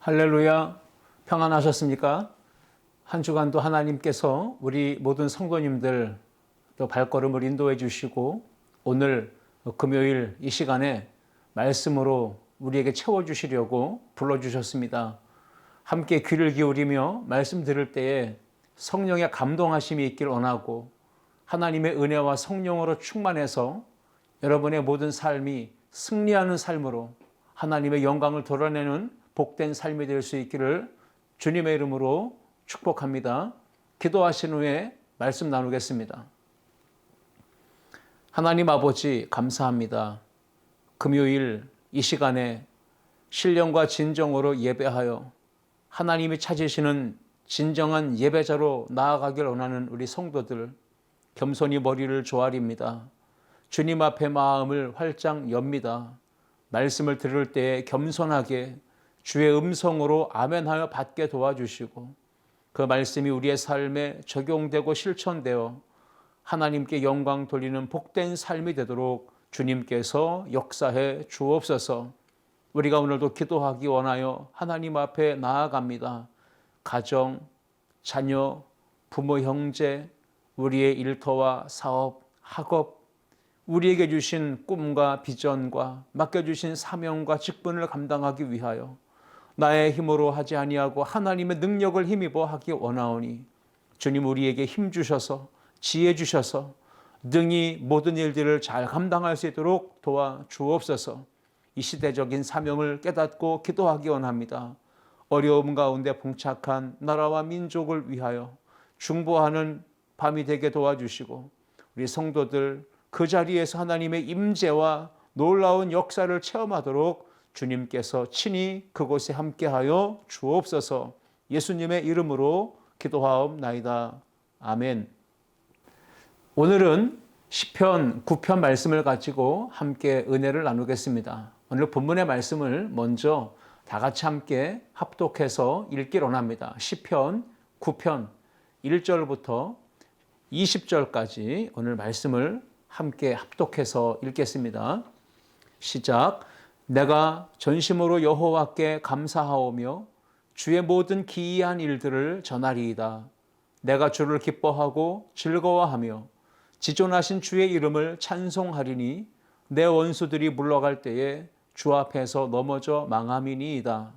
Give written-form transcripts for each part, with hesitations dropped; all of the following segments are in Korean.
할렐루야, 평안하셨습니까? 한 주간도 하나님께서 우리 모든 성도님들 또 발걸음을 인도해 주시고 오늘 금요일 이 시간에 말씀으로 우리에게 채워주시려고 불러주셨습니다. 함께 귀를 기울이며 말씀 들을 때에 성령의 감동하심이 있길 원하고 하나님의 은혜와 성령으로 충만해서 여러분의 모든 삶이 승리하는 삶으로 하나님의 영광을 드러내는 복된 삶이 될 수 있기를 주님의 이름으로 축복합니다. 기도하신 후에 말씀 나누겠습니다. 하나님 아버지 감사합니다. 금요일 이 시간에 신령과 진정으로 예배하여 하나님이 찾으시는 진정한 예배자로 나아가길 원하는 우리 성도들 겸손히 머리를 조아립니다. 주님 앞에 마음을 활짝 엽니다. 말씀을 들을 때에 겸손하게 주의 음성으로 아멘하여 받게 도와주시고 그 말씀이 우리의 삶에 적용되고 실천되어 하나님께 영광 돌리는 복된 삶이 되도록 주님께서 역사해 주옵소서. 우리가 오늘도 기도하기 원하여 하나님 앞에 나아갑니다. 가정, 자녀, 부모, 형제, 우리의 일터와 사업, 학업, 우리에게 주신 꿈과 비전과 맡겨주신 사명과 직분을 감당하기 위하여 나의 힘으로 하지 아니하고 하나님의 능력을 힘입어 하기 원하오니 주님 우리에게 힘 주셔서 지혜 주셔서 능히 모든 일들을 잘 감당할 수 있도록 도와주옵소서. 이 시대적인 사명을 깨닫고 기도하기 원합니다. 어려움 가운데 봉착한 나라와 민족을 위하여 중보하는 밤이 되게 도와주시고 우리 성도들 그 자리에서 하나님의 임재와 놀라운 역사를 체험하도록 주님께서 친히 그곳에 함께하여 주옵소서. 예수님의 이름으로 기도하옵나이다. 아멘. 오늘은 시편 9편 말씀을 가지고 함께 은혜를 나누겠습니다. 오늘 본문의 말씀을 먼저 다 같이 함께 합독해서 읽기를 원합니다. 시편 9편 1절부터 20절까지 오늘 말씀을 함께 합독해서 읽겠습니다. 시작. 내가 전심으로 여호와께 감사하오며 주의 모든 기이한 일들을 전하리이다. 내가 주를 기뻐하고 즐거워하며 지존하신 주의 이름을 찬송하리니 내 원수들이 물러갈 때에 주 앞에서 넘어져 망함이니이다.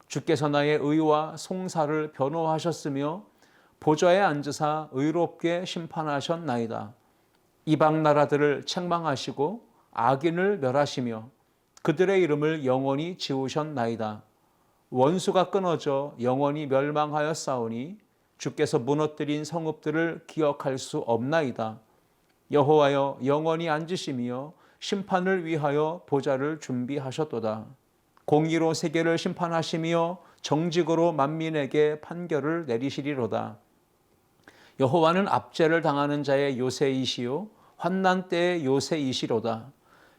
주께서 나의 의와 송사를 변호하셨으며 보좌에 앉으사 의롭게 심판하셨나이다. 이방 나라들을 책망하시고 악인을 멸하시며 그들의 이름을 영원히 지우셨나이다. 원수가 끊어져 영원히 멸망하였사오니 주께서 무너뜨린 성읍들을 기억할 수 없나이다. 여호와여 영원히 앉으시며 심판을 위하여 보좌를 준비하셨도다. 공의로 세계를 심판하시며 정직으로 만민에게 판결을 내리시리로다. 여호와는 압제를 당하는 자의 요새이시요 환난 때의 요새이시로다.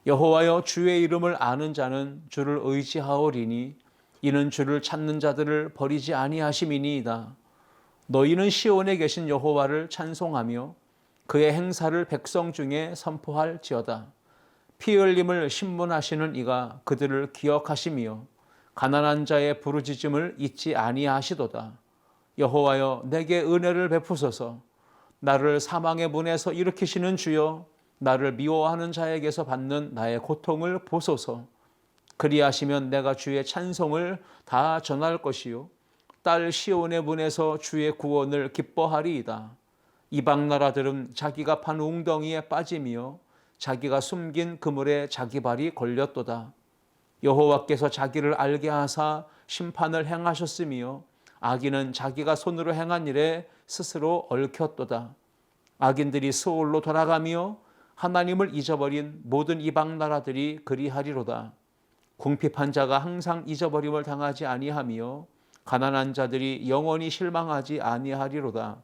여호와여 주의 이름을 아는 자는 주를 의지하오리니 이는 주를 찾는 자들을 버리지 아니하심이니이다. 너희는 시온에 계신 여호와를 찬송하며 그의 행사를 백성 중에 선포할지어다. 피 흘림을 신문하시는 이가 그들을 기억하시며 가난한 자의 부르짖음을 잊지 아니하시도다. 여호와여 내게 은혜를 베푸소서. 나를 사망의 문에서 일으키시는 주여 나를 미워하는 자에게서 받는 나의 고통을 보소서. 그리하시면 내가 주의 찬송을 다 전할 것이요 딸 시온의 문에서 주의 구원을 기뻐하리이다. 이방 나라들은 자기가 판 웅덩이에 빠짐이요 자기가 숨긴 그물에 자기 발이 걸렸도다. 여호와께서 자기를 알게 하사 심판을 행하셨으며 악인은 자기가 손으로 행한 일에 스스로 얽혔도다. 악인들이 스올로 돌아가며 하나님을 잊어버린 모든 이방 나라들이 그리하리로다. 궁핍한 자가 항상 잊어버림을 당하지 아니하며 가난한 자들이 영원히 실망하지 아니하리로다.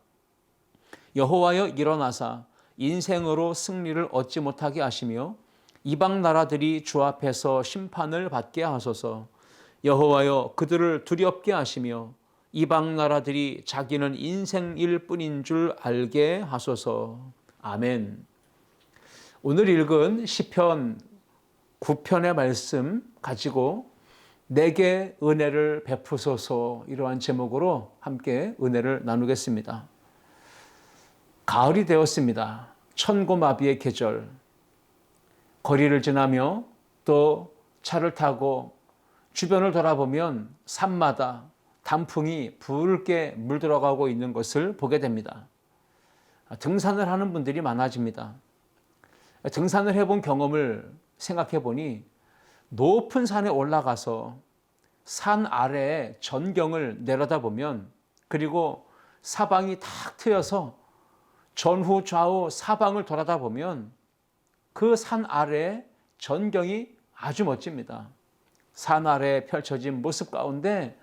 여호와여 일어나사 인생으로 승리를 얻지 못하게 하시며 이방 나라들이 주 앞에서 심판을 받게 하소서. 여호와여 그들을 두렵게 하시며 이방 나라들이 자기는 인생일 뿐인 줄 알게 하소서. 아멘. 오늘 읽은 시편 9편의 말씀 가지고 내게 은혜를 베푸소서, 이러한 제목으로 함께 은혜를 나누겠습니다. 가을이 되었습니다. 천고마비의 계절. 거리를 지나며 또 차를 타고 주변을 돌아보면 산마다 단풍이 붉게 물들어가고 있는 것을 보게 됩니다. 등산을 하는 분들이 많아집니다. 등산을 해본 경험을 생각해 보니 높은 산에 올라가서 산 아래의 전경을 내려다보면, 그리고 사방이 탁 트여서 전후 좌우 사방을 돌아다 보면 그 산 아래의 전경이 아주 멋집니다. 산 아래에 펼쳐진 모습 가운데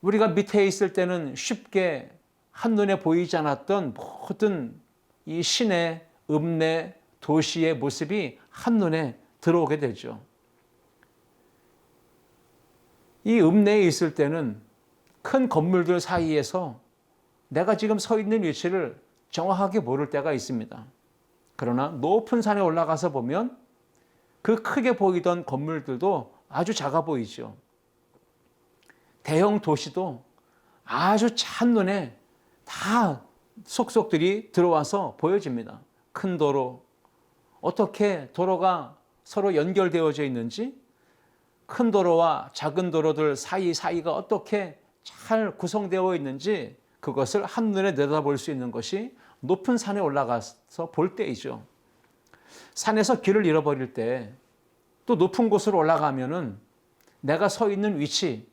우리가 밑에 있을 때는 쉽게 한눈에 보이지 않았던 모든 이 시내, 읍내, 도시의 모습이 한눈에 들어오게 되죠. 이 읍내에 있을 때는 큰 건물들 사이에서 내가 지금 서 있는 위치를 정확하게 모를 때가 있습니다. 그러나 높은 산에 올라가서 보면 그 크게 보이던 건물들도 아주 작아 보이죠. 대형 도시도 아주 한눈에 다 속속들이 들어와서 보여집니다. 큰 도로, 어떻게 도로가 서로 연결되어져 있는지, 큰 도로와 작은 도로들 사이사이가 어떻게 잘 구성되어 있는지, 그것을 한눈에 내다볼 수 있는 것이 높은 산에 올라가서 볼 때이죠. 산에서 길을 잃어버릴 때 또 높은 곳으로 올라가면은 내가 서 있는 위치,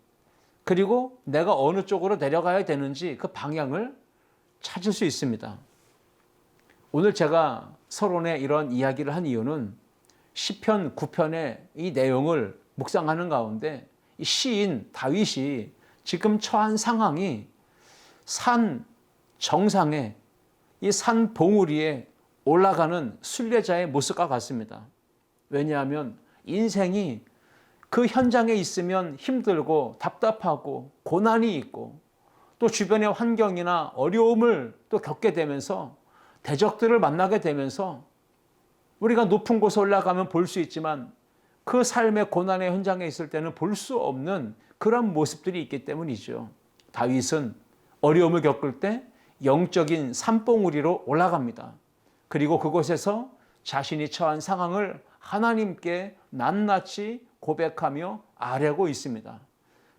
그리고 내가 어느 쪽으로 내려가야 되는지 그 방향을 찾을 수 있습니다. 오늘 제가 서론에 이런 이야기를 한 이유는 시편 9편의 이 내용을 묵상하는 가운데 이 시인 다윗이 지금 처한 상황이 산 정상에, 이 산 봉우리에 올라가는 순례자의 모습과 같습니다. 왜냐하면 인생이 그 현장에 있으면 힘들고 답답하고 고난이 있고 또 주변의 환경이나 어려움을 또 겪게 되면서 대적들을 만나게 되면서 우리가 높은 곳에 올라가면 볼 수 있지만 그 삶의 고난의 현장에 있을 때는 볼 수 없는 그런 모습들이 있기 때문이죠. 다윗은 어려움을 겪을 때 영적인 산봉우리로 올라갑니다. 그리고 그곳에서 자신이 처한 상황을 하나님께 낱낱이 고백하며 아뢰고 있습니다.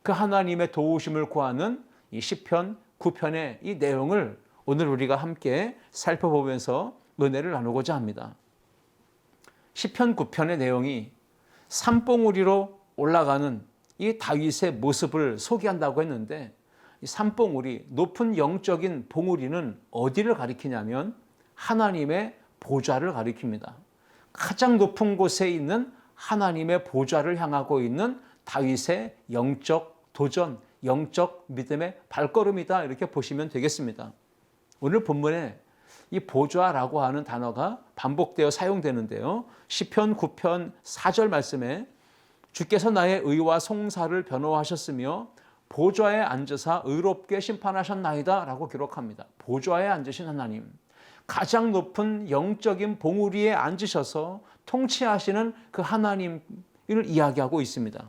그 하나님의 도우심을 구하는 이 시편 9편의 이 내용을 오늘 우리가 함께 살펴보면서 은혜를 나누고자 합니다. 시편 9편의 내용이 산봉우리로 올라가는 이 다윗의 모습을 소개한다고 했는데, 이 산봉우리, 높은 영적인 봉우리는 어디를 가리키냐면 하나님의 보좌를 가리킵니다. 가장 높은 곳에 있는 하나님의 보좌를 향하고 있는 다윗의 영적 도전, 영적 믿음의 발걸음이다, 이렇게 보시면 되겠습니다. 오늘 본문에 이 보좌라고 하는 단어가 반복되어 사용되는데요. 시편 9편 4절 말씀에 주께서 나의 의와 송사를 변호하셨으며 보좌에 앉으사 의롭게 심판하셨나이다 라고 기록합니다. 보좌에 앉으신 하나님, 가장 높은 영적인 봉우리에 앉으셔서 통치하시는 그 하나님을 이야기하고 있습니다.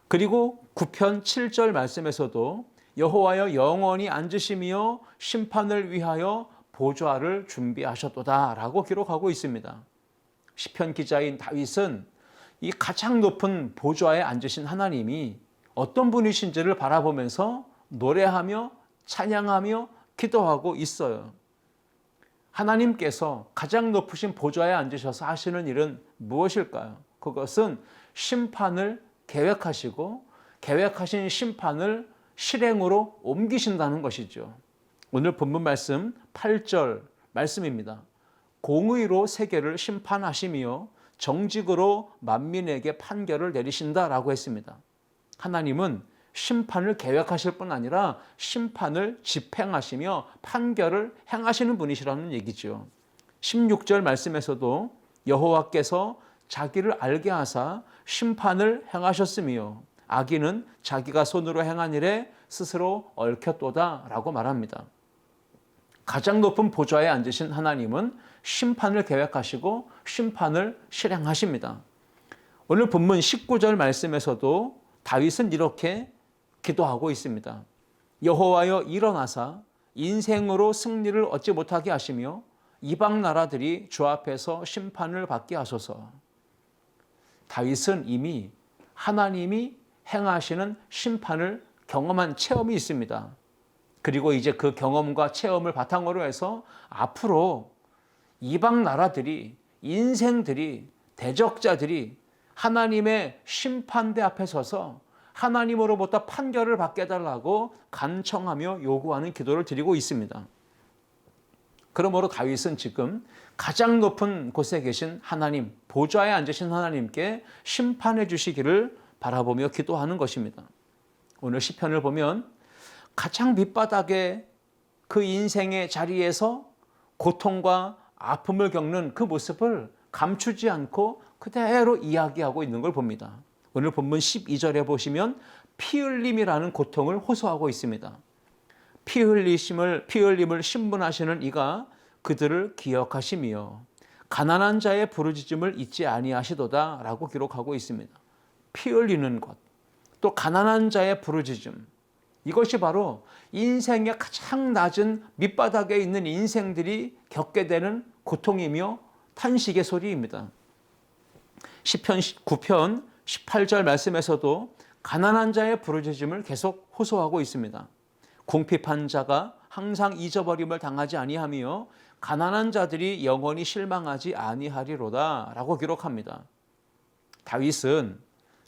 그리고 9편 7절 말씀에서도 여호와여 영원히 앉으시며 심판을 위하여 보좌를 준비하셨도다 라고 기록하고 있습니다. 시편 기자인 다윗은 이 가장 높은 보좌에 앉으신 하나님이 어떤 분이신지를 바라보면서 노래하며 찬양하며 기도하고 있어요. 하나님께서 가장 높으신 보좌에 앉으셔서 하시는 일은 무엇일까요? 그것은 심판을 계획하시고 계획하신 심판을 실행으로 옮기신다는 것이죠. 오늘 본문 말씀 8절 말씀입니다. 공의로 세계를 심판하시며 정직으로 만민에게 판결을 내리신다라고 했습니다. 하나님은 심판을 계획하실 뿐 아니라 심판을 집행하시며 판결을 행하시는 분이시라는 얘기죠. 16절 말씀에서도 여호와께서 자기를 알게 하사 심판을 행하셨으며 악인은 자기가 손으로 행한 일에 스스로 얽혔도다 라고 말합니다. 가장 높은 보좌에 앉으신 하나님은 심판을 계획하시고 심판을 실행하십니다. 오늘 본문 19절 말씀에서도 다윗은 이렇게 기도하고 있습니다. 여호와여 일어나사 인생으로 승리를 얻지 못하게 하시며 이방 나라들이 주 앞에서 심판을 받게 하소서. 다윗은 이미 하나님이 행하시는 심판을 경험한 체험이 있습니다. 그리고 이제 그 경험과 체험을 바탕으로 해서 앞으로 이방 나라들이, 인생들이, 대적자들이 하나님의 심판대 앞에 서서 하나님으로부터 판결을 받게 해달라고 간청하며 요구하는 기도를 드리고 있습니다. 그러므로 다윗은 지금 가장 높은 곳에 계신 하나님, 보좌에 앉으신 하나님께 심판해 주시기를 바라보며 기도하는 것입니다. 오늘 시편을 보면 가장 밑바닥에 그 인생의 자리에서 고통과 아픔을 겪는 그 모습을 감추지 않고 그대로 이야기하고 있는 걸 봅니다. 오늘 본문 12절에 보시면 피 흘림이라는 고통을 호소하고 있습니다. 피 흘림을 신분하시는 이가 그들을 기억하시며 가난한 자의 부르짖음을 잊지 아니하시도다 라고 기록하고 있습니다. 피 흘리는 것, 또 가난한 자의 부르짖음, 이것이 바로 인생의 가장 낮은 밑바닥에 있는 인생들이 겪게 되는 고통이며 탄식의 소리입니다. 시편 9편 18절 말씀에서도 가난한 자의 부르짖음을 계속 호소하고 있습니다. 궁핍한 자가 항상 잊어버림을 당하지 아니하며 가난한 자들이 영원히 실망하지 아니하리로다 라고 기록합니다. 다윗은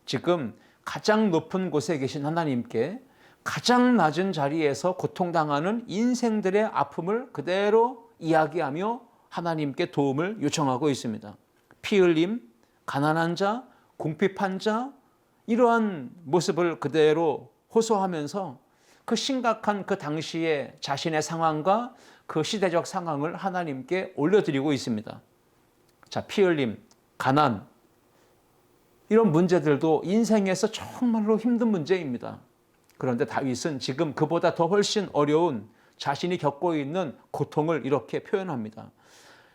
지금 가장 높은 곳에 계신 하나님께 가장 낮은 자리에서 고통당하는 인생들의 아픔을 그대로 이야기하며 하나님께 도움을 요청하고 있습니다. 피 흘림, 가난한 자, 궁핍한 자, 이러한 모습을 그대로 호소하면서 그 심각한 그 당시의 자신의 상황과 그 시대적 상황을 하나님께 올려드리고 있습니다. 자, 피 흘림, 가난, 이런 문제들도 인생에서 정말로 힘든 문제입니다. 그런데 다윗은 지금 그보다 더 훨씬 어려운 자신이 겪고 있는 고통을 이렇게 표현합니다.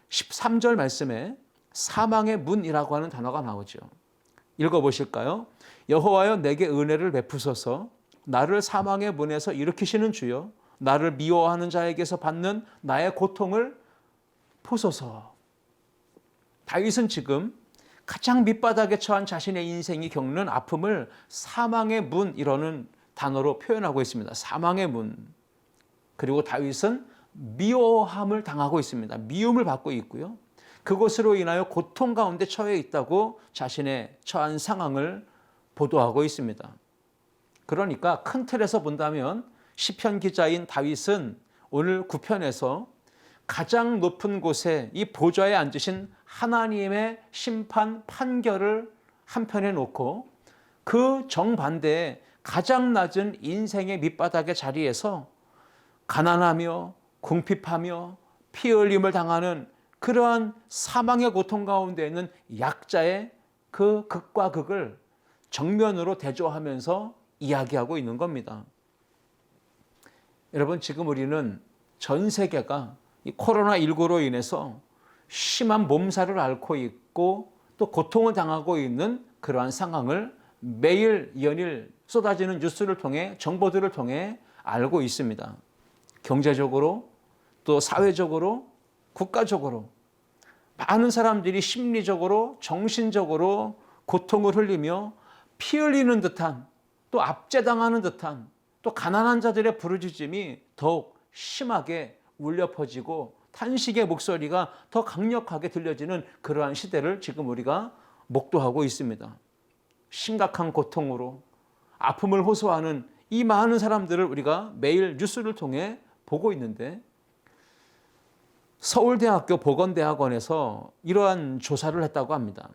13절 말씀에 사망의 문이라고 하는 단어가 나오죠. 읽어보실까요? 여호와여 내게 은혜를 베푸소서. 나를 사망의 문에서 일으키시는 주여. 나를 미워하는 자에게서 받는 나의 고통을 보소서. 다윗은 지금 가장 밑바닥에 처한 자신의 인생이 겪는 아픔을 사망의 문이라는 단어로 표현하고 있습니다. 사망의 문. 그리고 다윗은 미워함을 당하고 있습니다. 미움을 받고 있고요. 그것으로 인하여 고통 가운데 처해 있다고 자신의 처한 상황을 보도하고 있습니다. 그러니까 큰 틀에서 본다면 시편 기자인 다윗은 오늘 9편에서 가장 높은 곳에 이 보좌에 앉으신 하나님의 심판 판결을 한편에 놓고 그 정반대에 가장 낮은 인생의 밑바닥의 자리에서 가난하며 궁핍하며 피 흘림을 당하는 그러한 사망의 고통 가운데 있는 약자의 그 극과 극을 정면으로 대조하면서 이야기하고 있는 겁니다. 여러분, 지금 우리는 전 세계가 이 코로나19로 인해서 심한 몸살을 앓고 있고 또 고통을 당하고 있는 그러한 상황을 매일 연일 쏟아지는 뉴스를 통해 정보들을 통해 알고 있습니다. 경제적으로 또 사회적으로 국가적으로 많은 사람들이 심리적으로 정신적으로 고통을 흘리며 피 흘리는 듯한 또 압제당하는 듯한 또 가난한 자들의 부르짖음이 더욱 심하게 울려 퍼지고 탄식의 목소리가 더 강력하게 들려지는 그러한 시대를 지금 우리가 목도하고 있습니다. 심각한 고통으로 아픔을 호소하는 이 많은 사람들을 우리가 매일 뉴스를 통해 보고 있는데 서울대학교 보건대학원에서 이러한 조사를 했다고 합니다.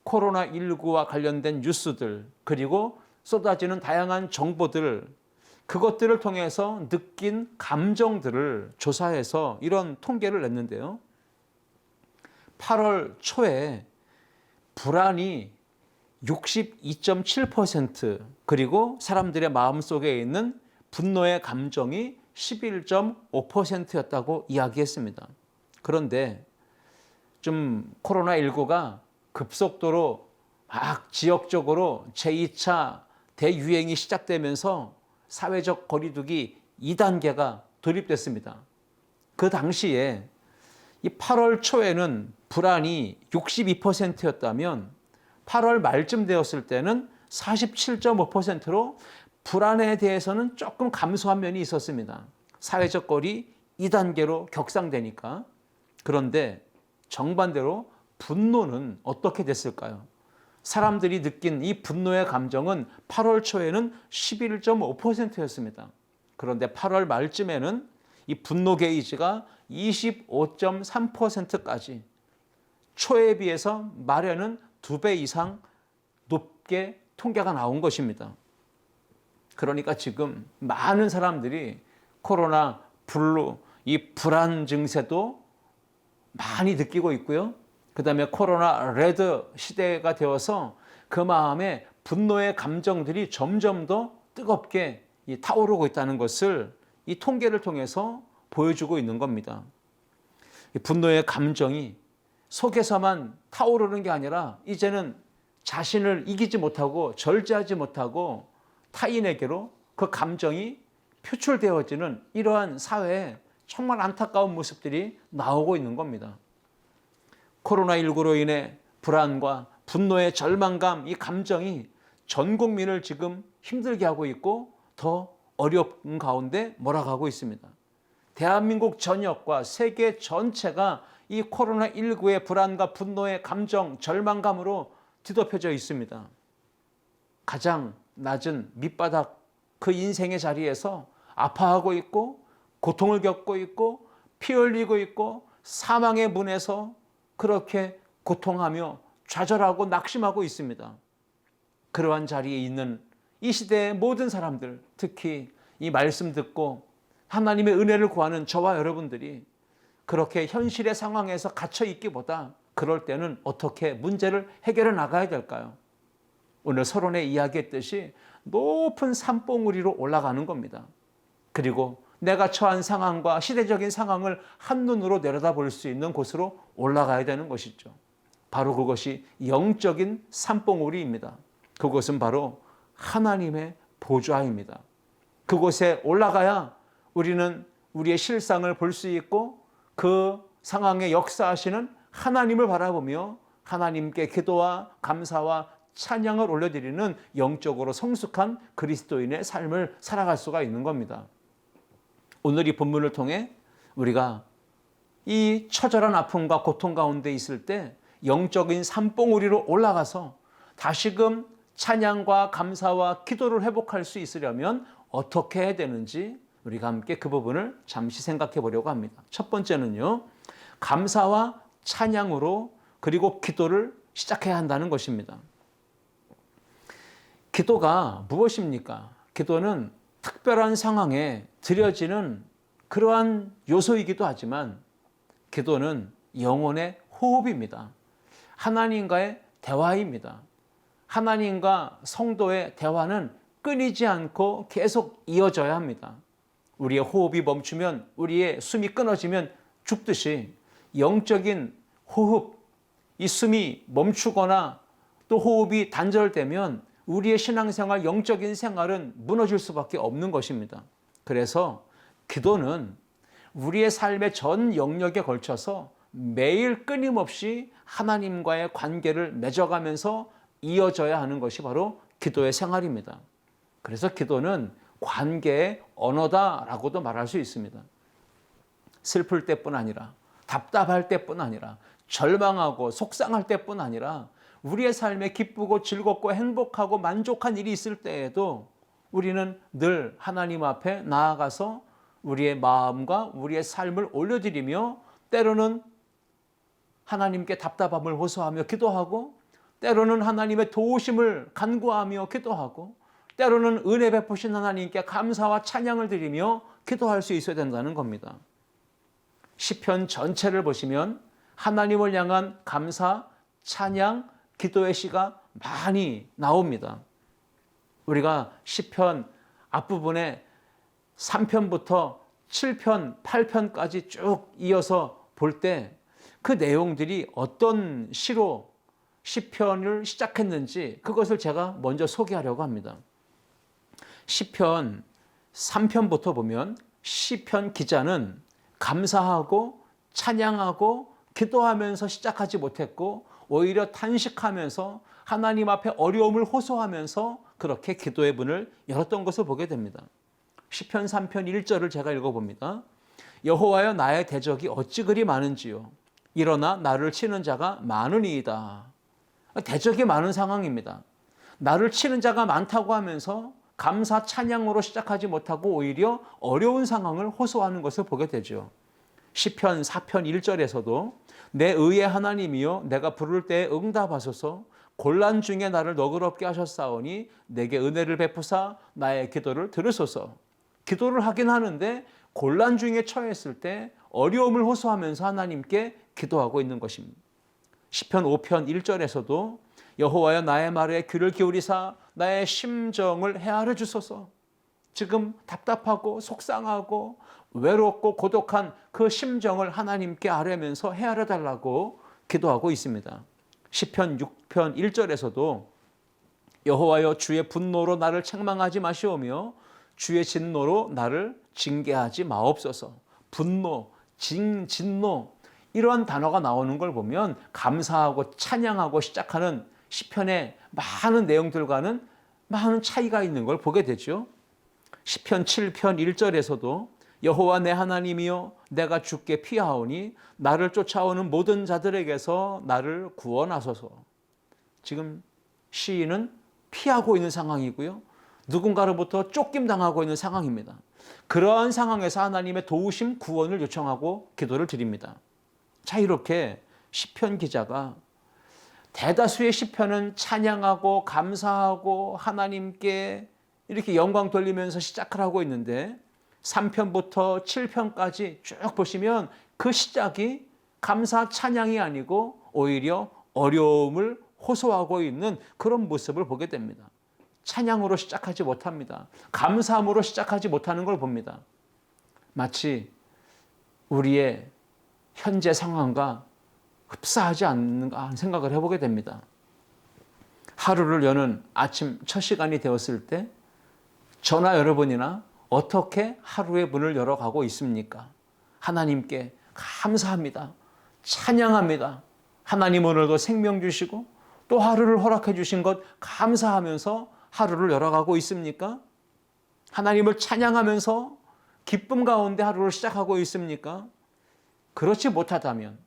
코로나19와 관련된 뉴스들 그리고 쏟아지는 다양한 정보들 그것들을 통해서 느낀 감정들을 조사해서 이런 통계를 냈는데요. 8월 초에 불안이 62.7% 그리고 사람들의 마음속에 있는 분노의 감정이 11.5%였다고 이야기했습니다. 그런데 좀 코로나19가 급속도로 막 지역적으로 제2차 대유행이 시작되면서 사회적 거리두기 2단계가 도입됐습니다. 그 당시에 이 8월 초에는 불안이 62%였다면 8월 말쯤 되었을 때는 47.5%로 불안에 대해서는 조금 감소한 면이 있었습니다. 사회적 거리 2단계로 격상되니까. 그런데 정반대로 분노는 어떻게 됐을까요? 사람들이 느낀 이 분노의 감정은 8월 초에는 11.5%였습니다. 그런데 8월 말쯤에는 이 분노 게이지가 25.3%까지 초에 비해서 말에는 2배 이상 높게 통계가 나온 것입니다. 그러니까 지금 많은 사람들이 코로나, 블루, 이 불안 증세도 많이 느끼고 있고요. 그 다음에 코로나 레드 시대가 되어서 그 마음에 분노의 감정들이 점점 더 뜨겁게 타오르고 있다는 것을 이 통계를 통해서 보여주고 있는 겁니다. 이 분노의 감정이 속에서만 타오르는 게 아니라 이제는 자신을 이기지 못하고 절제하지 못하고 타인에게로 그 감정이 표출되어지는 이러한 사회에 정말 안타까운 모습들이 나오고 있는 겁니다. 코로나19로 인해 불안과 분노의 절망감, 이 감정이 전 국민을 지금 힘들게 하고 있고 더 어려운 가운데 몰아가고 있습니다. 대한민국 전역과 세계 전체가 이 코로나19의 불안과 분노의 감정, 절망감으로 뒤덮여져 있습니다. 가장 낮은 밑바닥 그 인생의 자리에서 아파하고 있고 고통을 겪고 있고 피 흘리고 있고 사망의 문에서 그렇게 고통하며 좌절하고 낙심하고 있습니다. 그러한 자리에 있는 이 시대의 모든 사람들, 특히 이 말씀 듣고 하나님의 은혜를 구하는 저와 여러분들이 그렇게 현실의 상황에서 갇혀 있기보다 그럴 때는 어떻게 문제를 해결해 나가야 될까요? 오늘 서론에 이야기했듯이 높은 산봉우리로 올라가는 겁니다. 그리고 내가 처한 상황과 시대적인 상황을 한눈으로 내려다볼 수 있는 곳으로 올라가야 되는 것이죠. 바로 그것이 영적인 산봉우리입니다. 그것은 바로 하나님의 보좌입니다. 그곳에 올라가야 우리는 우리의 실상을 볼 수 있고 그 상황에 역사하시는 하나님을 바라보며 하나님께 기도와 감사와 찬양을 올려드리는 영적으로 성숙한 그리스도인의 삶을 살아갈 수가 있는 겁니다. 오늘 이 본문을 통해 우리가 이 처절한 아픔과 고통 가운데 있을 때 영적인 산봉우리로 올라가서 다시금 찬양과 감사와 기도를 회복할 수 있으려면 어떻게 해야 되는지 우리가 함께 그 부분을 잠시 생각해 보려고 합니다. 첫 번째는요, 감사와 찬양으로 그리고 기도를 시작해야 한다는 것입니다. 기도가 무엇입니까? 기도는 특별한 상황에 드려지는 그러한 요소이기도 하지만 기도는 영혼의 호흡입니다. 하나님과의 대화입니다. 하나님과 성도의 대화는 끊이지 않고 계속 이어져야 합니다. 우리의 호흡이 멈추면, 우리의 숨이 끊어지면 죽듯이 영적인 호흡, 이 숨이 멈추거나 또 호흡이 단절되면 우리의 신앙생활, 영적인 생활은 무너질 수밖에 없는 것입니다. 그래서 기도는 우리의 삶의 전 영역에 걸쳐서 매일 끊임없이 하나님과의 관계를 맺어가면서 이어져야 하는 것이 바로 기도의 생활입니다. 그래서 기도는 관계의 언어다라고도 말할 수 있습니다. 슬플 때뿐 아니라 답답할 때뿐 아니라 절망하고 속상할 때뿐 아니라 우리의 삶에 기쁘고 즐겁고 행복하고 만족한 일이 있을 때에도 우리는 늘 하나님 앞에 나아가서 우리의 마음과 우리의 삶을 올려드리며 때로는 하나님께 답답함을 호소하며 기도하고 때로는 하나님의 도우심을 간구하며 기도하고 때로는 은혜 베푸신 하나님께 감사와 찬양을 드리며 기도할 수 있어야 된다는 겁니다. 시편 전체를 보시면 하나님을 향한 감사, 찬양, 기도의 시가 많이 나옵니다. 우리가 시편 앞부분에 3편부터 7편, 8편까지 쭉 이어서 볼 때 그 내용들이 어떤 시로 시편을 시작했는지 그것을 제가 먼저 소개하려고 합니다. 시편 3편부터 보면 시편 기자는 감사하고 찬양하고 기도하면서 시작하지 못했고 오히려 탄식하면서 하나님 앞에 어려움을 호소하면서 그렇게 기도의 문을 열었던 것을 보게 됩니다. 시편 3편 1절을 제가 읽어봅니다. 여호와여 나의 대적이 어찌 그리 많은지요. 일어나 나를 치는 자가 많으니이다. 대적이 많은 상황입니다. 나를 치는 자가 많다고 하면서 감사 찬양으로 시작하지 못하고 오히려 어려운 상황을 호소하는 것을 보게 되죠. 시편 4편 1절에서도 내 의의 하나님이여 내가 부를 때에 응답하소서 곤란 중에 나를 너그럽게 하셨사오니 내게 은혜를 베푸사 나의 기도를 들으소서. 기도를 하긴 하는데 곤란 중에 처했을 때 어려움을 호소하면서 하나님께 기도하고 있는 것입니다. 시편 5편 1절에서도 여호와여 나의 말에 귀를 기울이사 나의 심정을 헤아려 주소서. 지금 답답하고 속상하고 외롭고 고독한 그 심정을 하나님께 아뢰면서 헤아려 달라고 기도하고 있습니다. 시편 6편 1절에서도 여호와여 주의 분노로 나를 책망하지 마시오며 주의 진노로 나를 징계하지 마옵소서. 분노, 진노 이러한 단어가 나오는 걸 보면 감사하고 찬양하고 시작하는 시편의 많은 내용들과는 많은 차이가 있는 걸 보게 되죠. 시편 7편 1절에서도 여호와 내 하나님이여 내가 주께 피하오니 나를 쫓아오는 모든 자들에게서 나를 구원하소서. 지금 시인은 피하고 있는 상황이고요. 누군가로부터 쫓김당하고 있는 상황입니다. 그러한 상황에서 하나님의 도우심 구원을 요청하고 기도를 드립니다. 자, 이렇게 시편 기자가 대다수의 시편은 찬양하고 감사하고 하나님께 이렇게 영광 돌리면서 시작을 하고 있는데 3편부터 7편까지 쭉 보시면 그 시작이 감사 찬양이 아니고 오히려 어려움을 호소하고 있는 그런 모습을 보게 됩니다. 찬양으로 시작하지 못합니다. 감사함으로 시작하지 못하는 걸 봅니다. 마치 우리의 현재 상황과 흡사하지 않는가 하는 생각을 해보게 됩니다. 하루를 여는 아침 첫 시간이 되었을 때 저나 여러분이나 어떻게 하루의 문을 열어가고 있습니까? 하나님께 감사합니다. 찬양합니다. 하나님 오늘도 생명 주시고 또 하루를 허락해 주신 것 감사하면서 하루를 열어가고 있습니까? 하나님을 찬양하면서 기쁨 가운데 하루를 시작하고 있습니까? 그렇지 못하다면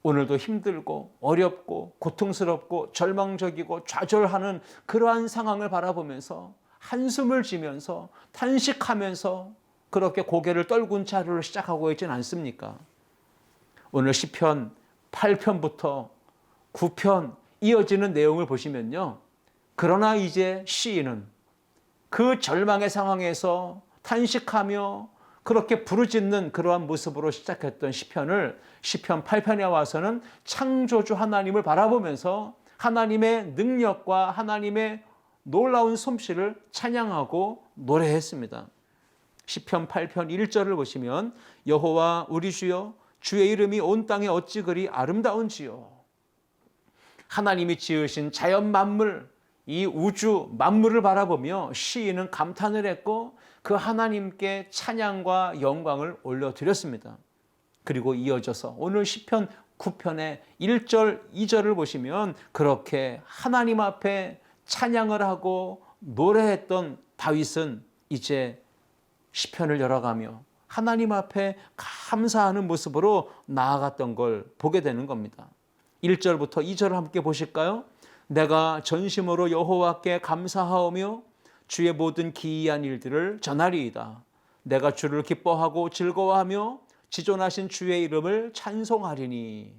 오늘도 힘들고 어렵고 고통스럽고 절망적이고 좌절하는 그러한 상황을 바라보면서 한숨을 지면서 탄식하면서 그렇게 고개를 떨군 채 하루를 시작하고 있지는 않습니까? 오늘 시편 8편부터 9편 이어지는 내용을 보시면요. 그러나 이제 시인은 그 절망의 상황에서 탄식하며 그렇게 부르짖는 그러한 모습으로 시작했던 시편을 시편 8편에 와서는 창조주 하나님을 바라보면서 하나님의 능력과 하나님의 놀라운 솜씨를 찬양하고 노래했습니다. 시편 8편 1절을 보시면 여호와 우리 주여 주의 이름이 온 땅에 어찌 그리 아름다운지요. 하나님이 지으신 자연 만물, 이 우주 만물을 바라보며 시인은 감탄을 했고 그 하나님께 찬양과 영광을 올려드렸습니다. 그리고 이어져서 오늘 시편 9편의 1절, 2절을 보시면 그렇게 하나님 앞에 찬양을 하고 노래했던 다윗은 이제 시편을 열어가며 하나님 앞에 감사하는 모습으로 나아갔던 걸 보게 되는 겁니다. 1절부터 2절을 함께 보실까요? 내가 전심으로 여호와께 감사하오며 주의 모든 기이한 일들을 전하리이다. 내가 주를 기뻐하고 즐거워하며 지존하신 주의 이름을 찬송하리니.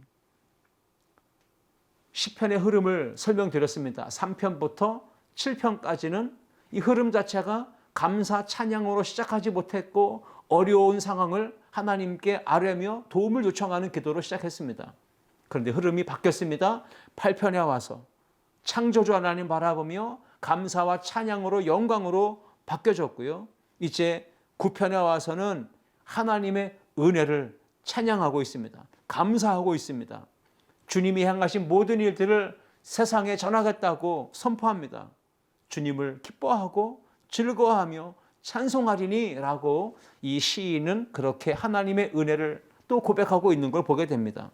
시편의 흐름을 설명드렸습니다. 3편부터 7편까지는 이 흐름 자체가 감사 찬양으로 시작하지 못했고 어려운 상황을 하나님께 아뢰며 도움을 요청하는 기도로 시작했습니다. 그런데 흐름이 바뀌었습니다. 8편에 와서 창조주 하나님 바라보며 감사와 찬양으로 영광으로 바뀌어졌고요. 이제 9편에 와서는 하나님의 은혜를 찬양하고 있습니다. 감사하고 있습니다. 주님이 행하신 모든 일들을 세상에 전하겠다고 선포합니다. 주님을 기뻐하고 즐거워하며 찬송하리니 라고 이 시인은 그렇게 하나님의 은혜를 또 고백하고 있는 걸 보게 됩니다.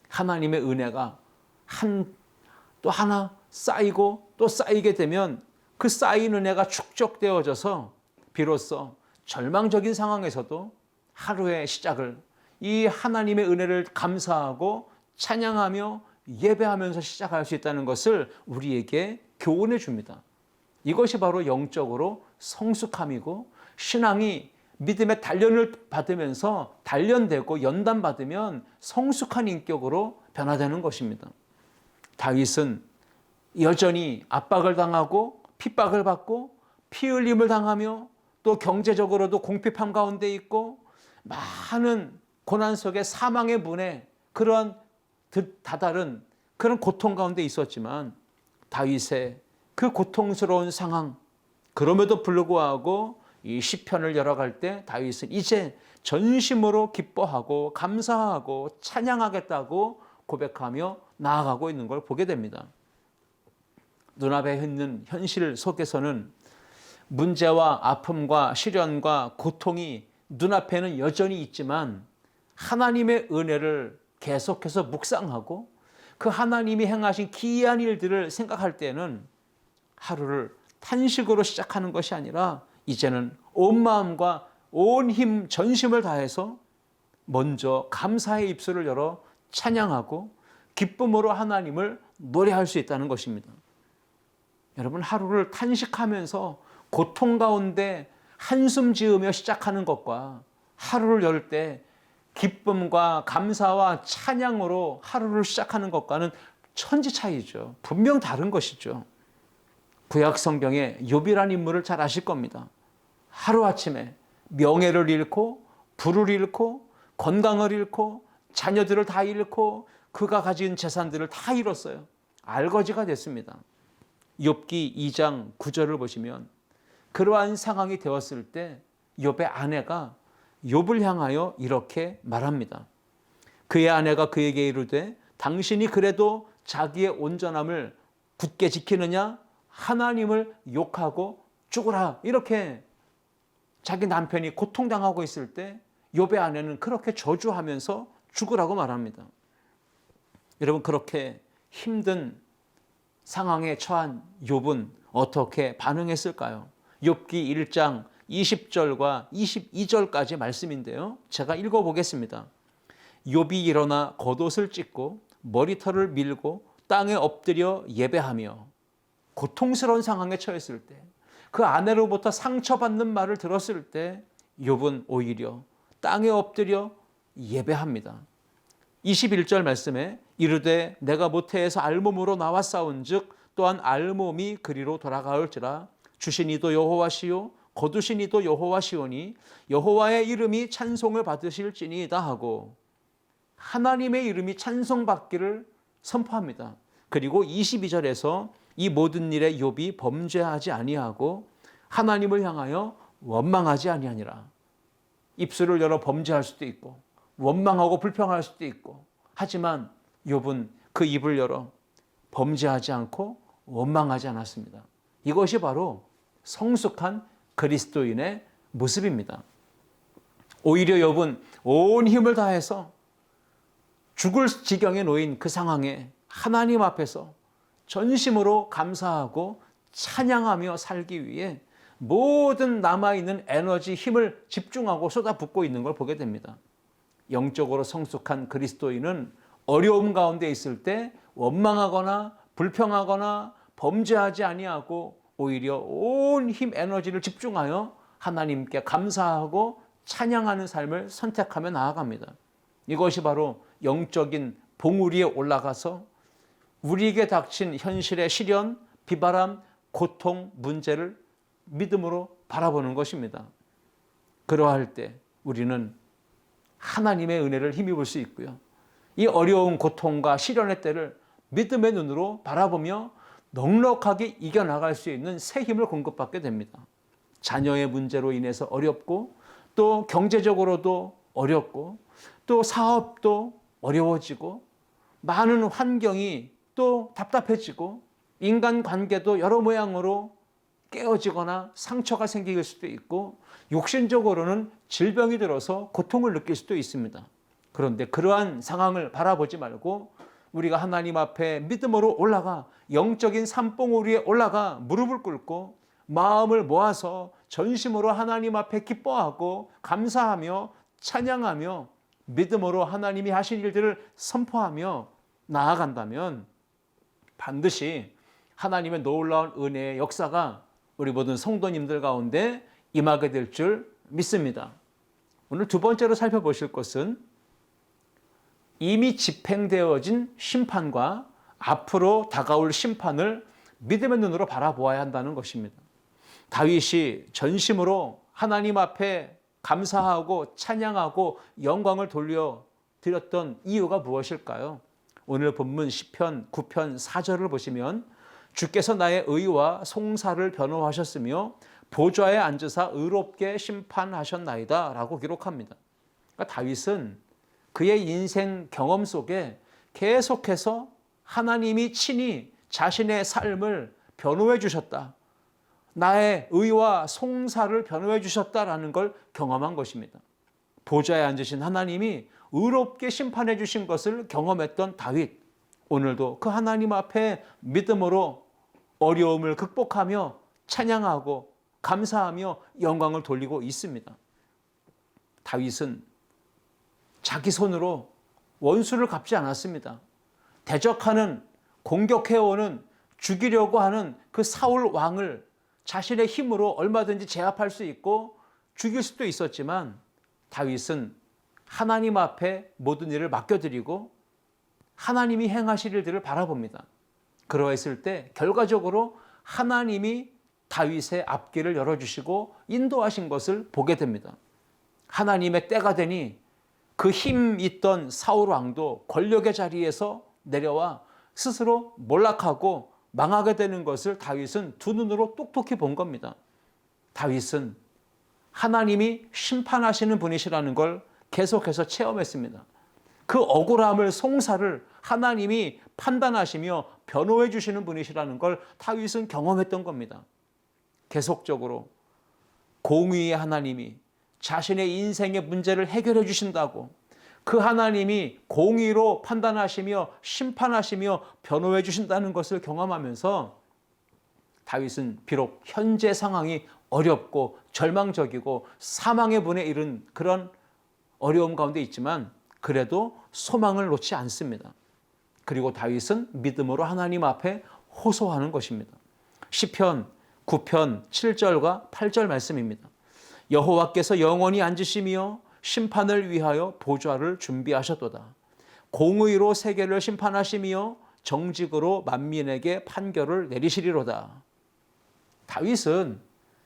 하나님의 은혜가 또 하나 쌓이고 또 쌓이게 되면 그 쌓인 은혜가 축적되어져서 비로소 절망적인 상황에서도 하루의 시작을 이 하나님의 은혜를 감사하고 찬양하며 예배하면서 시작할 수 있다는 것을 우리에게 교훈해 줍니다. 이것이 바로 영적으로 성숙함이고 신앙이 믿음의 단련을 받으면서 단련되고 연단받으면 성숙한 인격으로 변화되는 것입니다. 다윗은 여전히 압박을 당하고 핍박을 받고 피 흘림을 당하며 또 경제적으로도 궁핍함 가운데 있고 많은 고난 속에 사망의 문에 그러한 다다른 그런 고통 가운데 있었지만 다윗의 그 고통스러운 상황 그럼에도 불구하고 이 시편을 열어갈 때 다윗은 이제 전심으로 기뻐하고 감사하고 찬양하겠다고 고백하며 나아가고 있는 걸 보게 됩니다. 눈앞에 있는 현실 속에서는 문제와 아픔과 시련과 고통이 눈앞에는 여전히 있지만 하나님의 은혜를 계속해서 묵상하고 그 하나님이 행하신 기이한 일들을 생각할 때는 하루를 탄식으로 시작하는 것이 아니라 이제는 온 마음과 온 힘, 전심을 다해서 먼저 감사의 입술을 열어 찬양하고 기쁨으로 하나님을 노래할 수 있다는 것입니다. 여러분, 하루를 탄식하면서 고통 가운데 한숨 지으며 시작하는 것과 하루를 열 때 기쁨과 감사와 찬양으로 하루를 시작하는 것과는 천지 차이죠. 분명 다른 것이죠. 구약 성경에 욥이라는 인물을 잘 아실 겁니다. 하루아침에 명예를 잃고 부를 잃고 건강을 잃고 자녀들을 다 잃고 그가 가진 재산들을 다 잃었어요. 알거지가 됐습니다. 욥기 2장 9절을 보시면 그러한 상황이 되었을 때 욥의 아내가 욥을 향하여 이렇게 말합니다. 그의 아내가 그에게 이르되 당신이 그래도 자기의 온전함을 굳게 지키느냐? 하나님을 욕하고 죽으라. 이렇게 자기 남편이 고통당하고 있을 때 욥의 아내는 그렇게 저주하면서 죽으라고 말합니다. 여러분, 그렇게 힘든 상황에 처한 욥은 어떻게 반응했을까요? 욥기 1장 20절과 22절까지 말씀인데요. 제가 읽어보겠습니다. 욥이 일어나 겉옷을 찢고 머리털을 밀고 땅에 엎드려 예배하며 고통스러운 상황에 처했을 때 그 아내로부터 상처받는 말을 들었을 때 욥은 오히려 땅에 엎드려 예배합니다. 21절 말씀에 이르되 내가 모태에서 알몸으로 나와 싸운즉 또한 알몸이 그리로 돌아가올지라 주신 이도 여호와시요 거두신 이도 여호와시오니 여호와의 이름이 찬송을 받으실지니이다 하고 하나님의 이름이 찬송받기를 선포합니다. 그리고 22절에서 이 모든 일에 욥이 범죄하지 아니하고 하나님을 향하여 원망하지 아니하니라. 입술을 열어 범죄할 수도 있고 원망하고 불평할 수도 있고 하지만 욥은 그 입을 열어 범죄하지 않고 원망하지 않았습니다. 이것이 바로 성숙한 그리스도인의 모습입니다. 오히려 욥은 온 힘을 다해서 죽을 지경에 놓인 그 상황에 하나님 앞에서 전심으로 감사하고 찬양하며 살기 위해 모든 남아있는 에너지, 힘을 집중하고 쏟아붓고 있는 걸 보게 됩니다. 영적으로 성숙한 그리스도인은 어려움 가운데 있을 때 원망하거나 불평하거나 범죄하지 아니하고 오히려 온 힘, 에너지를 집중하여 하나님께 감사하고 찬양하는 삶을 선택하며 나아갑니다. 이것이 바로 영적인 봉우리에 올라가서 우리에게 닥친 현실의 시련, 비바람, 고통, 문제를 믿음으로 바라보는 것입니다. 그러할 때 우리는 하나님의 은혜를 힘입을 수 있고요. 이 어려운 고통과 시련의 때를 믿음의 눈으로 바라보며 넉넉하게 이겨나갈 수 있는 새 힘을 공급받게 됩니다. 자녀의 문제로 인해서 어렵고 또 경제적으로도 어렵고 또 사업도 어려워지고 많은 환경이 또 답답해지고 인간관계도 여러 모양으로 깨어지거나 상처가 생길 수도 있고 육신적으로는 질병이 들어서 고통을 느낄 수도 있습니다. 그런데 그러한 상황을 바라보지 말고 우리가 하나님 앞에 믿음으로 올라가 영적인 산봉우리에 올라가 무릎을 꿇고 마음을 모아서 전심으로 하나님 앞에 기뻐하고 감사하며 찬양하며 믿음으로 하나님이 하신 일들을 선포하며 나아간다면 반드시 하나님의 놀라운 은혜의 역사가 우리 모든 성도님들 가운데 임하게 될 줄 믿습니다. 오늘 두 번째로 살펴보실 것은 이미 집행되어진 심판과 앞으로 다가올 심판을 믿음의 눈으로 바라보아야 한다는 것입니다. 다윗이 전심으로 하나님 앞에 감사하고 찬양하고 영광을 돌려드렸던 이유가 무엇일까요? 오늘 본문 시편 9편 4절을 보시면 주께서 나의 의와 송사를 변호하셨으며 보좌에 앉으사 의롭게 심판하셨나이다 라고 기록합니다. 그러니까 다윗은 그의 인생 경험 속에 계속해서 하나님이 친히 자신의 삶을 변호해 주셨다. 나의 의와 송사를 변호해 주셨다라는 걸 경험한 것입니다. 보좌에 앉으신 하나님이 의롭게 심판해 주신 것을 경험했던 다윗. 오늘도 그 하나님 앞에 믿음으로 어려움을 극복하며 찬양하고 감사하며 영광을 돌리고 있습니다. 다윗은 자기 손으로 원수를 갚지 않았습니다. 대적하는, 공격해오는, 죽이려고 하는 그 사울 왕을 자신의 힘으로 얼마든지 제압할 수 있고 죽일 수도 있었지만 다윗은 하나님 앞에 모든 일을 맡겨드리고 하나님이 행하실 일들을 바라봅니다. 그러했을 때 결과적으로 하나님이 다윗의 앞길을 열어주시고 인도하신 것을 보게 됩니다. 하나님의 때가 되니 그 힘 있던 사울 왕도 권력의 자리에서 내려와 스스로 몰락하고 망하게 되는 것을 다윗은 두 눈으로 똑똑히 본 겁니다. 다윗은 하나님이 심판하시는 분이시라는 걸 계속해서 체험했습니다. 그 억울함을, 송사를 하나님이 판단하시며 변호해 주시는 분이시라는 걸 다윗은 경험했던 겁니다. 계속적으로 공의의 하나님이 자신의 인생의 문제를 해결해 주신다고, 그 하나님이 공의로 판단하시며 심판하시며 변호해 주신다는 것을 경험하면서 다윗은 비록 현재 상황이 어렵고 절망적이고 사망의 문에 이른 그런 어려움 가운데 있지만 그래도 소망을 놓지 않습니다. 그리고 다윗은 믿음으로 하나님 앞에 호소하는 것입니다. 시편 9편 7절과 8절 말씀입니다. 여호와께서 영원히 앉으시며 심판을 위하여 보좌를 준비하셨도다. 공의로 세계를 심판하시며 정직으로 만민에게 판결을 내리시리로다. 다윗은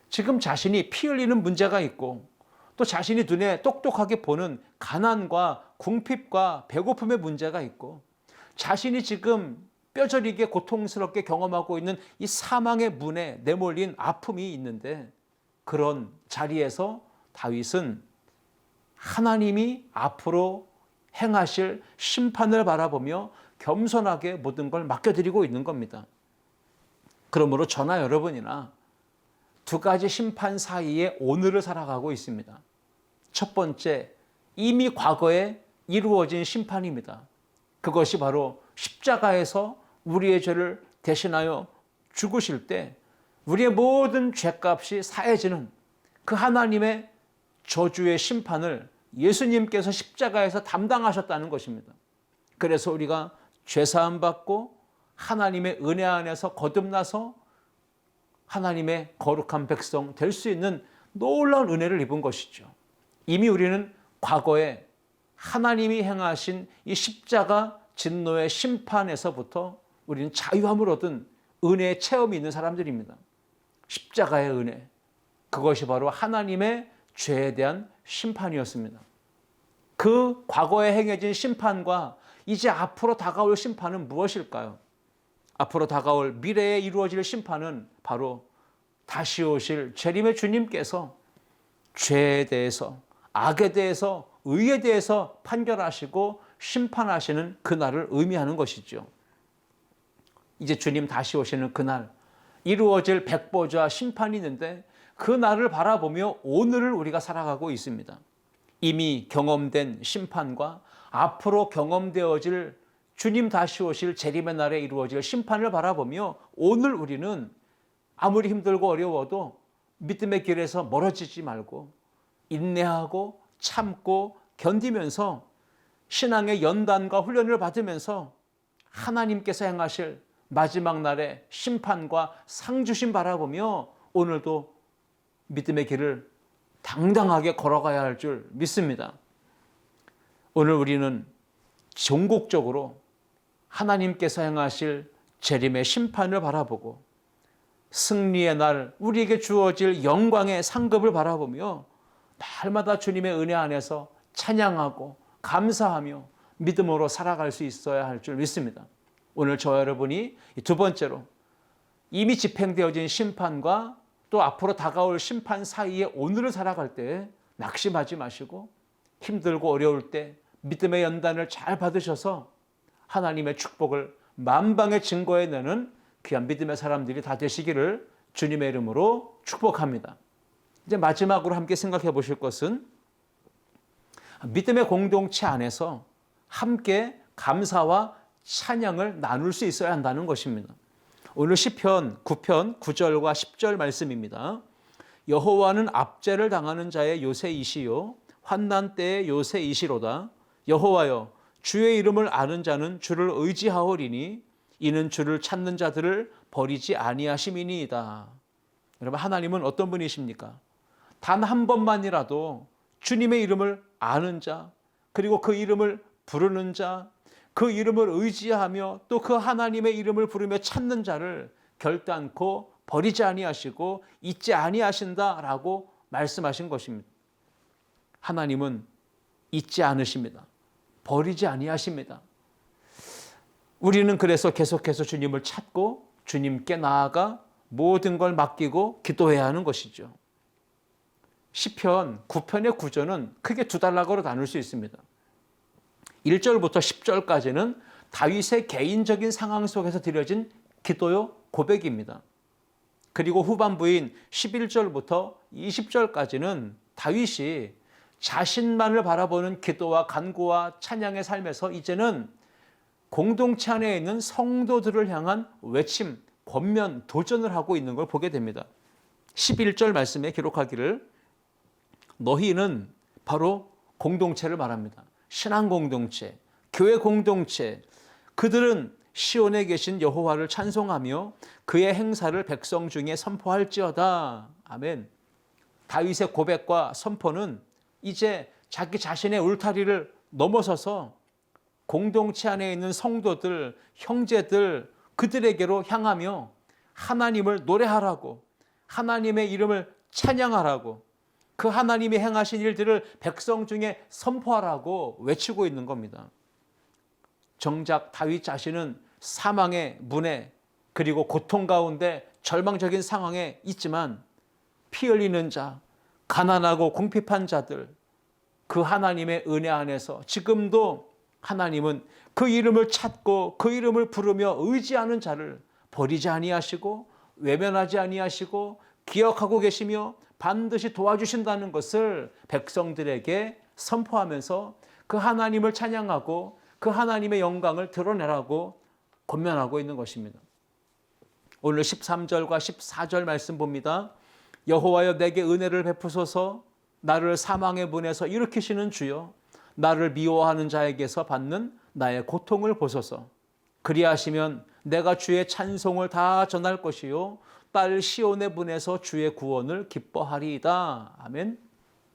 지금 자신이 피 흘리는 문제가 있고 또 자신이 눈에 똑똑하게 보는 가난과 궁핍과 배고픔의 문제가 있고 자신이 지금 뼈저리게 고통스럽게 경험하고 있는 이 사망의 문에 내몰린 아픔이 있는데 그런 자리에서 다윗은 하나님이 앞으로 행하실 심판을 바라보며 겸손하게 모든 걸 맡겨드리고 있는 겁니다. 그러므로 저나 여러분이나 두 가지 심판 사이에 오늘을 살아가고 있습니다. 첫 번째, 이미 과거에 이루어진 심판입니다. 그것이 바로 십자가에서 우리의 죄를 대신하여 죽으실 때 우리의 모든 죄값이 사해지는 그 하나님의 저주의 심판을 예수님께서 십자가에서 담당하셨다는 것입니다. 그래서 우리가 죄사함 받고 하나님의 은혜 안에서 거듭나서 하나님의 거룩한 백성 될 수 있는 놀라운 은혜를 입은 것이죠. 이미 우리는 과거에 하나님이 행하신 이 십자가 진노의 심판에서부터 우리는 자유함을 얻은 은혜의 체험이 있는 사람들입니다. 십자가의 은혜, 그것이 바로 하나님의 죄에 대한 심판이었습니다. 그 과거에 행해진 심판과 이제 앞으로 다가올 심판은 무엇일까요? 앞으로 다가올 미래에 이루어질 심판은 바로 다시 오실 재림의 주님께서 죄에 대해서, 악에 대해서, 의에 대해서 판결하시고 심판하시는 그날을 의미하는 것이죠. 이제 주님 다시 오시는 그날, 이루어질 백보자 심판이 있는데 그 날을 바라보며 오늘을 우리가 살아가고 있습니다. 이미 경험된 심판과 앞으로 경험되어질 주님 다시 오실 재림의 날에 이루어질 심판을 바라보며 오늘 우리는 아무리 힘들고 어려워도 믿음의 길에서 멀어지지 말고 인내하고 참고 견디면서 신앙의 연단과 훈련을 받으면서 하나님께서 행하실 마지막 날의 심판과 상주심 바라보며 오늘도 믿음의 길을 당당하게 걸어가야 할 줄 믿습니다. 오늘 우리는 전국적으로 하나님께서 행하실 재림의 심판을 바라보고 승리의 날 우리에게 주어질 영광의 상급을 바라보며 날마다 주님의 은혜 안에서 찬양하고 감사하며 믿음으로 살아갈 수 있어야 할 줄 믿습니다. 오늘 저와 여러분이 두 번째로 이미 집행되어진 심판과 또 앞으로 다가올 심판 사이에 오늘을 살아갈 때 낙심하지 마시고 힘들고 어려울 때 믿음의 연단을 잘 받으셔서 하나님의 축복을 만방에 증거해내는 귀한 믿음의 사람들이 다 되시기를 주님의 이름으로 축복합니다. 이제 마지막으로 함께 생각해 보실 것은 믿음의 공동체 안에서 함께 감사와 찬양을 나눌 수 있어야 한다는 것입니다. 오늘 시편 9편 9절과 10절 말씀입니다. 여호와는 압제를 당하는 자의 요새이시요 환난 때의 요새이시로다. 여호와여 주의 이름을 아는 자는 주를 의지하오리니 이는 주를 찾는 자들을 버리지 아니하심이니이다. 여러분, 하나님은 어떤 분이십니까? 단 한 번만이라도 주님의 이름을 아는 자, 그리고 그 이름을 부르는 자, 그 이름을 의지하며 또 그 하나님의 이름을 부르며 찾는 자를 결단코 버리지 아니하시고 잊지 아니하신다라고 말씀하신 것입니다. 하나님은 잊지 않으십니다. 버리지 아니하십니다. 우리는 그래서 계속해서 주님을 찾고 주님께 나아가 모든 걸 맡기고 기도해야 하는 것이죠. 시편 9편의 구절은 크게 두 단락으로 나눌 수 있습니다. 1절부터 10절까지는 다윗의 개인적인 상황 속에서 드려진 기도요 고백입니다. 그리고 후반부인 11절부터 20절까지는 다윗이 자신만을 바라보는 기도와 간구와 찬양의 삶에서 이제는 공동체 안에 있는 성도들을 향한 외침, 권면, 도전을 하고 있는 걸 보게 됩니다. 11절 말씀에 기록하기를 너희는 바로 공동체를 말합니다. 신앙 공동체, 교회 공동체, 그들은 시온에 계신 여호와를 찬송하며 그의 행사를 백성 중에 선포할지어다. 아멘. 다윗의 고백과 선포는 이제 자기 자신의 울타리를 넘어서서 공동체 안에 있는 성도들, 형제들, 그들에게로 향하며 하나님을 노래하라고, 하나님의 이름을 찬양하라고, 그 하나님이 행하신 일들을 백성 중에 선포하라고 외치고 있는 겁니다. 정작 다윗 자신은 사망의 문에 그리고 고통 가운데 절망적인 상황에 있지만 피 흘리는 자, 가난하고 궁핍한 자들, 그 하나님의 은혜 안에서 지금도 하나님은 그 이름을 찾고 그 이름을 부르며 의지하는 자를 버리지 아니하시고 외면하지 아니하시고 기억하고 계시며 반드시 도와주신다는 것을 백성들에게 선포하면서 그 하나님을 찬양하고 그 하나님의 영광을 드러내라고 권면하고 있는 것입니다. 오늘 13절과 14절 말씀 봅니다. 여호와여 내게 은혜를 베푸소서. 나를 사망의 문에서 일으키시는 주여, 나를 미워하는 자에게서 받는 나의 고통을 보소서. 그리하시면 내가 주의 찬송을 다 전할 것이요 딸 시온의 문에서 주의 구원을 기뻐하리이다. 아멘.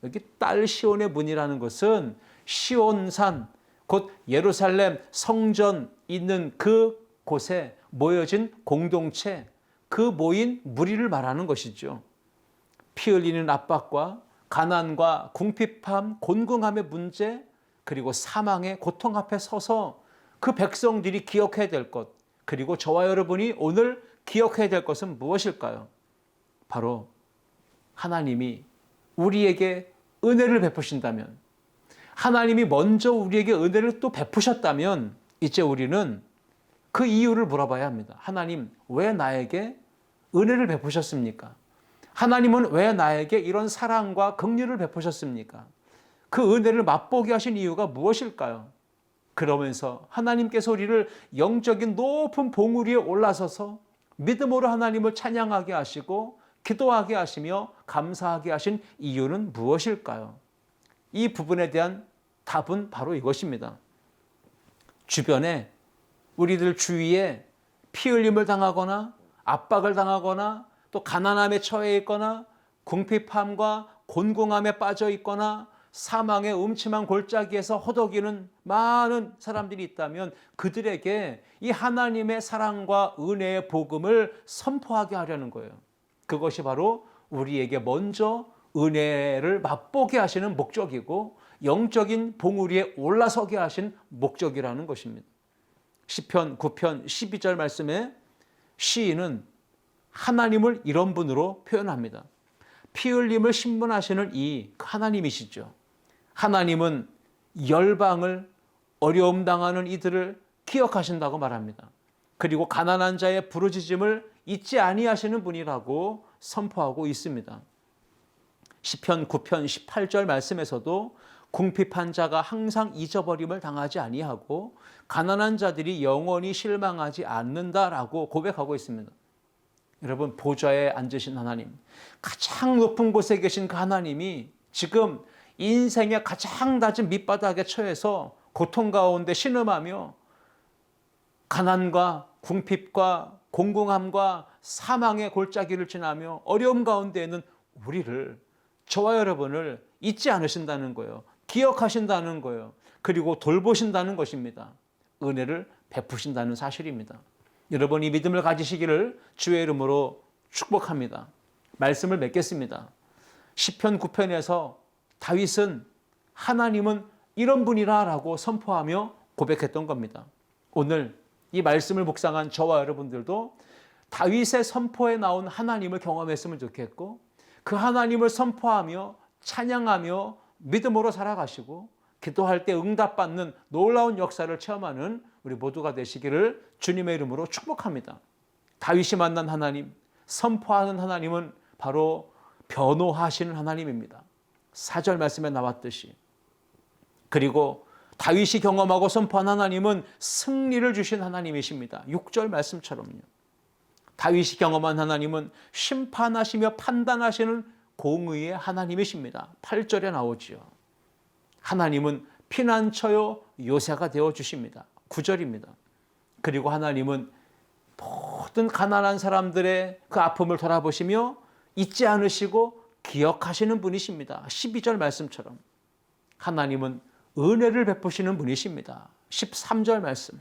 여기 딸 시온의 문이라는 것은 시온산, 곧 예루살렘 성전 있는 그 곳에 모여진 공동체, 그 모인 무리를 말하는 것이죠. 피 흘리는 압박과 가난과 궁핍함, 곤궁함의 문제, 그리고 사망의 고통 앞에 서서 그 백성들이 기억해야 될 것, 그리고 저와 여러분이 오늘 기억해야 될 것은 무엇일까요? 바로 하나님이 우리에게 은혜를 베푸신다면, 하나님이 먼저 우리에게 은혜를 또 베푸셨다면 이제 우리는 그 이유를 물어봐야 합니다. 하나님, 왜 나에게 은혜를 베푸셨습니까? 하나님은 왜 나에게 이런 사랑과 긍휼을 베푸셨습니까? 그 은혜를 맛보게 하신 이유가 무엇일까요? 그러면서 하나님께서 우리를 영적인 높은 봉우리 위에 올라서서 믿음으로 하나님을 찬양하게 하시고 기도하게 하시며 감사하게 하신 이유는 무엇일까요? 이 부분에 대한 답은 바로 이것입니다. 주변에 우리들 주위에 피 흘림을 당하거나 압박을 당하거나 또 가난함에 처해 있거나 궁핍함과 곤궁함에 빠져 있거나 사망의 음침한 골짜기에서 허덕이는 많은 사람들이 있다면 그들에게 이 하나님의 사랑과 은혜의 복음을 선포하게 하려는 거예요. 그것이 바로 우리에게 먼저 은혜를 맛보게 하시는 목적이고 영적인 봉우리에 올라서게 하신 목적이라는 것입니다. 시편 9편 12절 말씀에 시인은 하나님을 이런 분으로 표현합니다. 피 흘림을 신문하시는 이 하나님이시죠. 하나님은 열방을 어려움 당하는 이들을 기억하신다고 말합니다. 그리고 가난한 자의 부르짖음을 잊지 아니하시는 분이라고 선포하고 있습니다. 시편 9편 18절 말씀에서도 궁핍한 자가 항상 잊어버림을 당하지 아니하고 가난한 자들이 영원히 실망하지 않는다라고 고백하고 있습니다. 여러분, 보좌에 앉으신 하나님, 가장 높은 곳에 계신 그 하나님이 지금 인생의 가장 낮은 밑바닥에 처해서 고통 가운데 신음하며 가난과 궁핍과 공공함과 사망의 골짜기를 지나며 어려움 가운데에는 우리를, 저와 여러분을 잊지 않으신다는 거예요. 기억하신다는 거예요. 그리고 돌보신다는 것입니다. 은혜를 베푸신다는 사실입니다. 여러분, 이 믿음을 가지시기를 주의 이름으로 축복합니다. 말씀을 맺겠습니다. 시편 9편에서 다윗은 하나님은 이런 분이라 라고 선포하며 고백했던 겁니다. 오늘 이 말씀을 묵상한 저와 여러분들도 다윗의 선포에 나온 하나님을 경험했으면 좋겠고 그 하나님을 선포하며 찬양하며 믿음으로 살아가시고 기도할 때 응답받는 놀라운 역사를 체험하는 우리 모두가 되시기를 주님의 이름으로 축복합니다. 다윗이 만난 하나님, 선포하는 하나님은 바로 변호하시는 하나님입니다. 4절 말씀에 나왔듯이. 그리고 다윗이 경험하고 선포한 하나님은 승리를 주신 하나님이십니다. 6절 말씀처럼요. 다윗이 경험한 하나님은 심판하시며 판단하시는 공의의 하나님이십니다. 8절에 나오지요. 하나님은 피난처요 요새가 되어주십니다. 9절입니다. 그리고 하나님은 모든 가난한 사람들의 그 아픔을 돌아보시며 잊지 않으시고 기억하시는 분이십니다. 12절 말씀처럼. 하나님은 은혜를 베푸시는 분이십니다. 13절 말씀.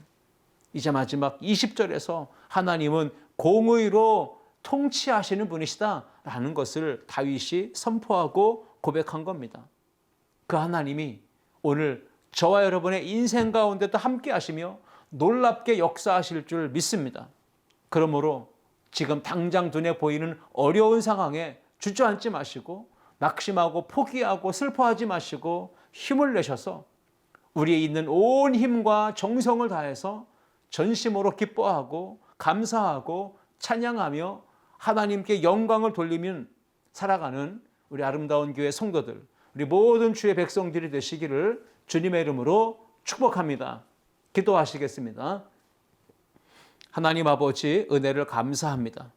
이제 마지막 20절에서 하나님은 공의로 통치하시는 분이시다라는 것을 다윗이 선포하고 고백한 겁니다. 그 하나님이 오늘 저와 여러분의 인생 가운데도 함께 하시며 놀랍게 역사하실 줄 믿습니다. 그러므로 지금 당장 눈에 보이는 어려운 상황에 주저앉지 마시고 낙심하고 포기하고 슬퍼하지 마시고 힘을 내셔서 우리의 있는 온 힘과 정성을 다해서 전심으로 기뻐하고 감사하고 찬양하며 하나님께 영광을 돌리며 살아가는 우리 아름다운 교회 성도들, 우리 모든 주의 백성들이 되시기를 주님의 이름으로 축복합니다. 기도하시겠습니다. 하나님 아버지, 은혜를 감사합니다.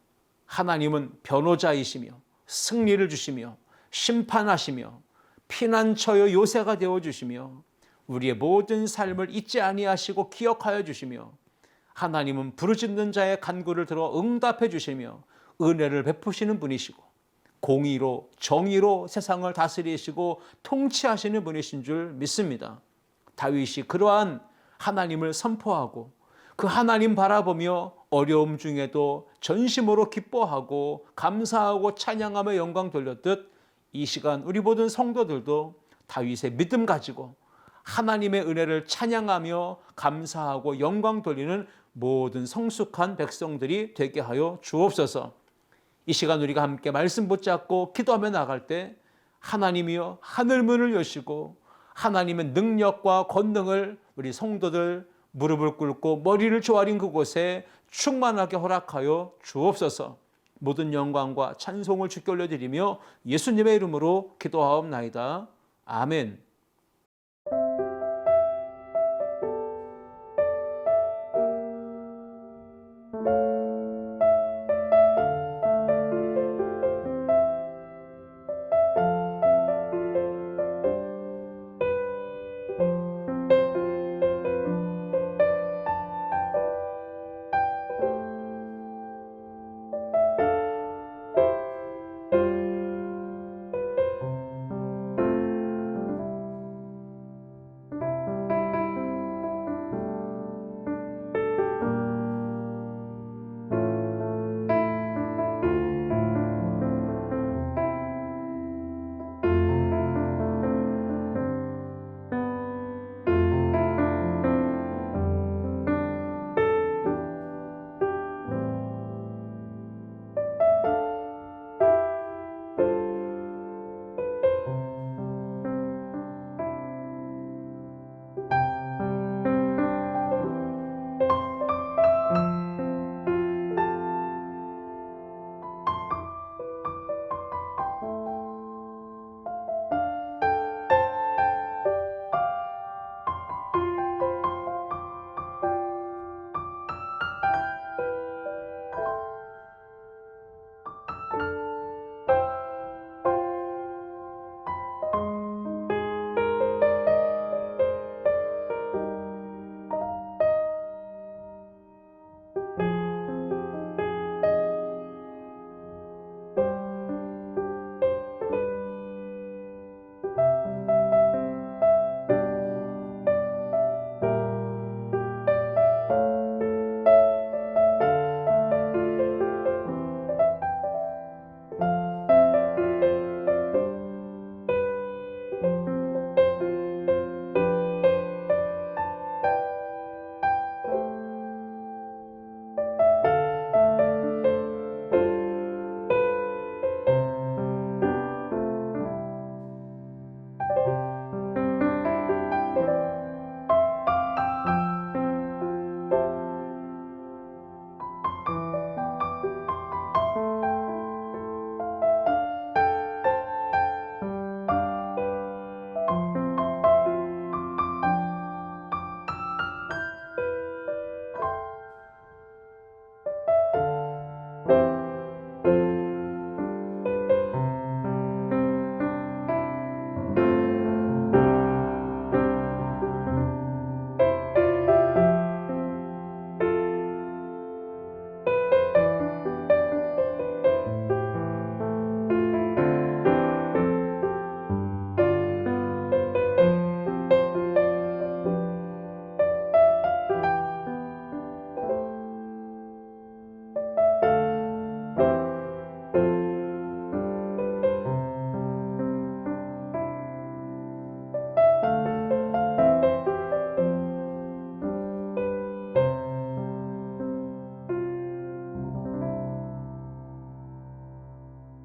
하나님은 변호자이시며 승리를 주시며 심판하시며 피난처요 요새가 되어주시며 우리의 모든 삶을 잊지 아니하시고 기억하여 주시며 하나님은 부르짖는 자의 간구를 들어 응답해 주시며 은혜를 베푸시는 분이시고 공의로 정의로 세상을 다스리시고 통치하시는 분이신 줄 믿습니다. 다윗이 그러한 하나님을 선포하고 그 하나님 바라보며 어려움 중에도 전심으로 기뻐하고 감사하고 찬양하며 영광 돌렸듯 이 시간 우리 모든 성도들도 다윗의 믿음 가지고 하나님의 은혜를 찬양하며 감사하고 영광 돌리는 모든 성숙한 백성들이 되게 하여 주옵소서. 이 시간 우리가 함께 말씀 붙잡고 기도하며 나갈 때 하나님이여 하늘문을 여시고 하나님의 능력과 권능을 우리 성도들 무릎을 꿇고 머리를 조아린 그곳에 충만하게 허락하여 주옵소서. 모든 영광과 찬송을 주께 올려드리며 예수님의 이름으로 기도하옵나이다. 아멘.